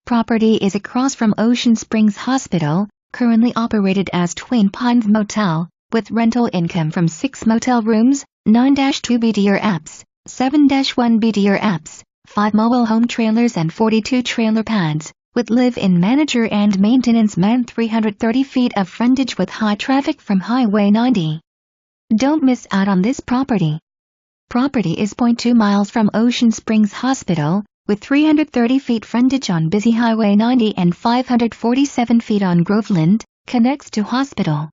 Property is across from Ocean Springs Hospital, currently operated as Twin Pines Motel, with rental income from 6 motel rooms, 9-2 BDR apps, 7-1 BDR apps, 5 mobile home trailers and 42 trailer pads, with live-in manager and maintenance man. 330 feet of frontage with high traffic from Highway 90. Don't miss out on this property. Property is 0.2 miles from Ocean Springs Hospital, with 330 feet frontage on busy Highway 90 and 547 feet on Groveland, connects to hospital.